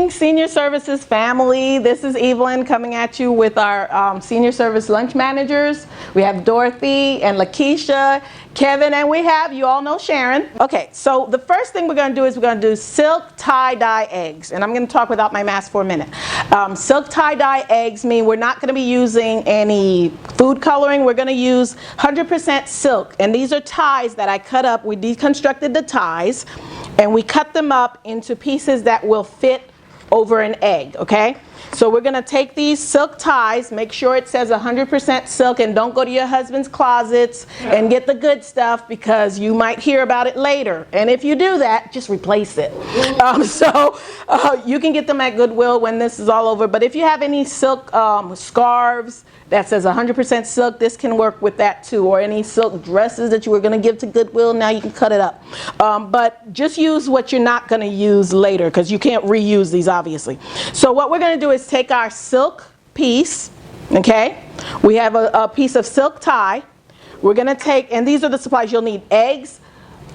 morning, Senior Services family. This is Yveline coming at you with our Senior Service lunch managers. We have Dorothy and Lakeisha, Kevin, and we have, you all know, Sharon. Okay, so the first thing we're going to do is we're going to do silk tie-dye eggs. And I'm going to talk without my mask for a minute. Silk tie-dye eggs mean we're not going to be using any food coloring. We're going to use 100% silk. And these are ties that I cut up. We deconstructed the ties. And we cut them up into pieces that will fit over an egg, okay? So we're going to take these silk ties, make sure it says 100% silk, and don't go to your husband's closets and get the good stuff because you might hear about it later. And if you do that, just replace it. You can get them at Goodwill when this is all over. But if you have any silk scarves that says 100% silk, this can work with that too. Or any silk dresses that you were going to give to Goodwill, now you can cut it up. But just use what you're not going to use later because you can't reuse these, obviously. So what we're going to do is take our silk piece, okay? We have a piece of silk tie. We're going to take, and these are the supplies you'll need: eggs,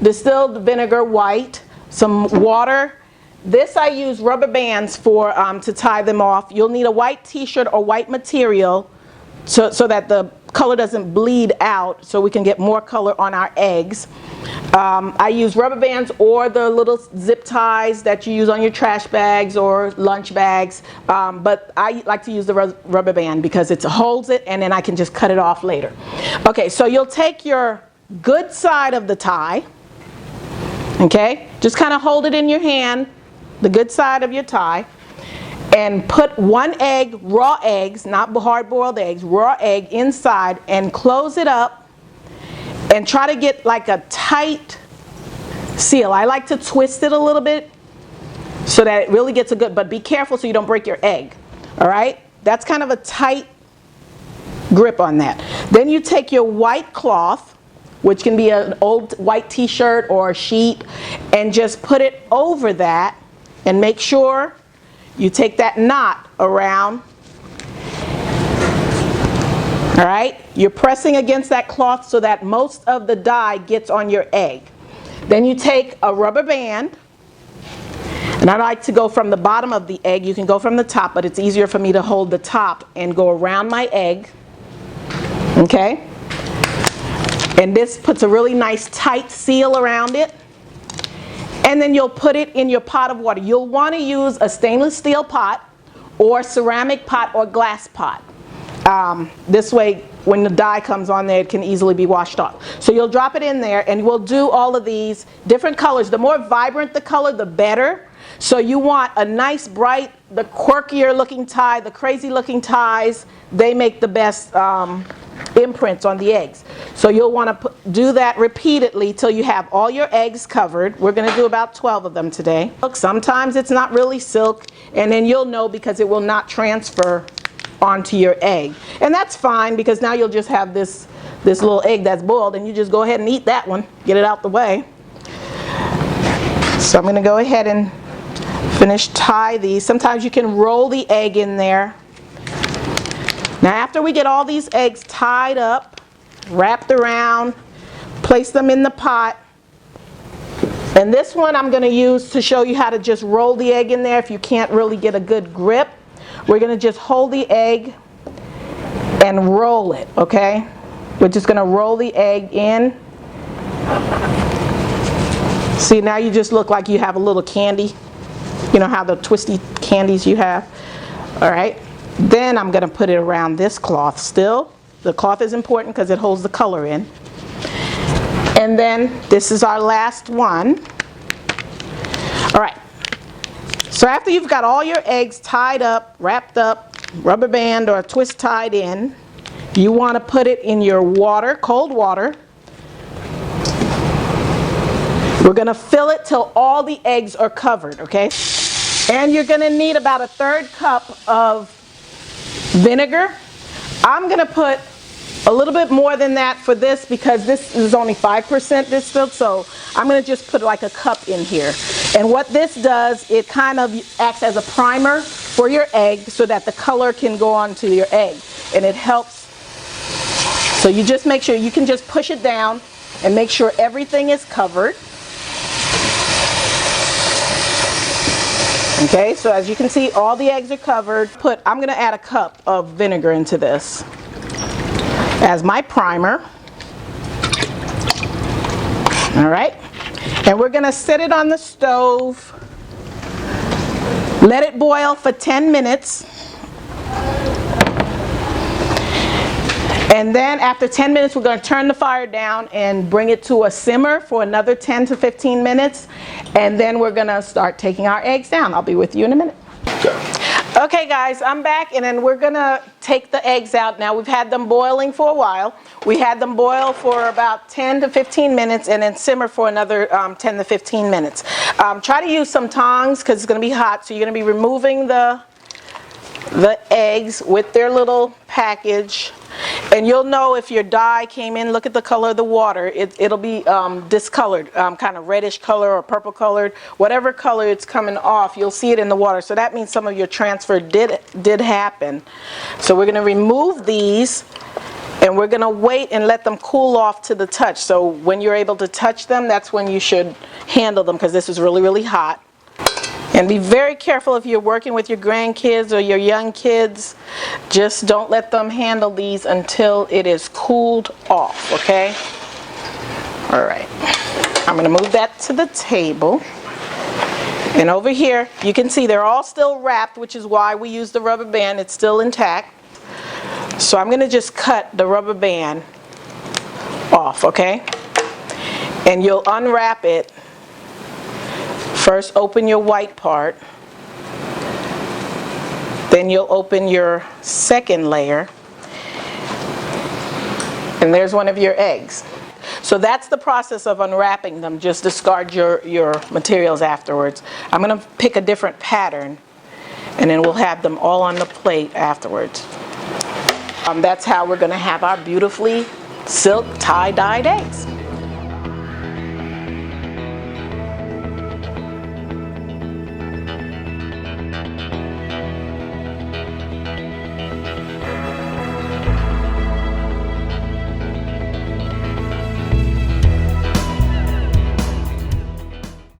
distilled vinegar white, some water. This I use rubber bands for to tie them off. You'll need a white t-shirt or white material so that the color doesn't bleed out, so we can get more color on our eggs. I use rubber bands or the little zip ties that you use on your trash bags or lunch bags, but I like to use the rubber band because it holds it and then I can just cut it off later. Okay, so you'll take your good side of the tie, okay, just kind of hold it in your hand, the good side of your tie, and put one egg, raw eggs, not hard-boiled eggs, raw egg inside, and close it up and try to get like a tight seal. I like to twist it a little bit so that it really gets a good, but be careful so you don't break your egg. All right? That's kind of a tight grip on that. Then you take your white cloth, which can be an old white t-shirt or a sheet, and just put it over that and make sure you take that knot around. All right? You're pressing against that cloth so that most of the dye gets on your egg. Then you take a rubber band, and I like to go from the bottom of the egg. You can go from the top, but it's easier for me to hold the top and go around my egg. Okay? And this puts a really nice tight seal around it. And then you'll put it in your pot of water. You'll want to use a stainless steel pot or ceramic pot or glass pot. This way, when the dye comes on there, it can easily be washed off. So you'll drop it in there, and we'll do all of these different colors. The more vibrant the color, the better. So you want a nice, bright, the quirkier looking tie, the crazy looking ties, they make the best imprints on the eggs. So you'll want to do that repeatedly till you have all your eggs covered. We're going to do about 12 of them today. Look, sometimes it's not really silk, and then you'll know because it will not transfer onto your egg. And that's fine because now you'll just have this little egg that's boiled, and you just go ahead and eat that one, get it out the way. So I'm going to go ahead and tie these. Sometimes you can roll the egg in there. Now after we get all these eggs tied up, wrapped around, place them in the pot. And this one I'm going to use to show you how to just roll the egg in there if you can't really get a good grip. We're going to just hold the egg and roll it, okay? We're just going to roll the egg in. See, now you just look like you have a little candy. You know how the twisty candies you have? All right. Then I'm going to put it around this cloth still. The cloth is important because it holds the color in. And then this is our last one. All right. So after you've got all your eggs tied up, wrapped up, rubber band or twist tied in, you want to put it in your water, cold water. We're going to fill it till all the eggs are covered, okay? And you're going to need about 1/3 cup of vinegar. I'm going to put a little bit more than that for this because this is only 5% distilled, so I'm going to just put like a cup in here. And what this does, it kind of acts as a primer for your egg so that the color can go onto your egg. And it helps. So you just make sure, you can just push it down and make sure everything is covered. Okay, so as you can see, all the eggs are covered. I'm going to add a cup of vinegar into this as my primer. All right, and we're going to set it on the stove. Let it boil for 10 minutes. And then after 10 minutes, we're going to turn the fire down and bring it to a simmer for another 10 to 15 minutes. And then we're going to start taking our eggs down. I'll be with you in a minute. Okay guys, I'm back, and then we're going to take the eggs out. Now we've had them boiling for a while. We had them boil for about 10 to 15 minutes and then simmer for another 10 to 15 minutes. Try to use some tongs because it's going to be hot. So you're going to be removing the eggs with their little package, and you'll know if your dye came in. Look at the color of the water. It'll be discolored, kind of reddish color or purple colored, whatever color it's coming off, you'll see it in the water. So that means some of your transfer did happen. So we're going to remove these, and we're going to wait and let them cool off to the touch. So when you're able to touch them, that's when you should handle them, because this is really, really hot. And be very careful if you're working with your grandkids or your young kids. Just don't let them handle these until it is cooled off, okay? All right. I'm going to move that to the table. And over here, you can see they're all still wrapped, which is why we use the rubber band. It's still intact. So I'm going to just cut the rubber band off, okay? And you'll unwrap it. First, open your white part, then you'll open your second layer, and there's one of your eggs. So that's the process of unwrapping them. Just discard your materials afterwards. I'm going to pick a different pattern, and then we'll have them all on the plate afterwards. That's how we're going to have our beautifully silk tie-dyed eggs.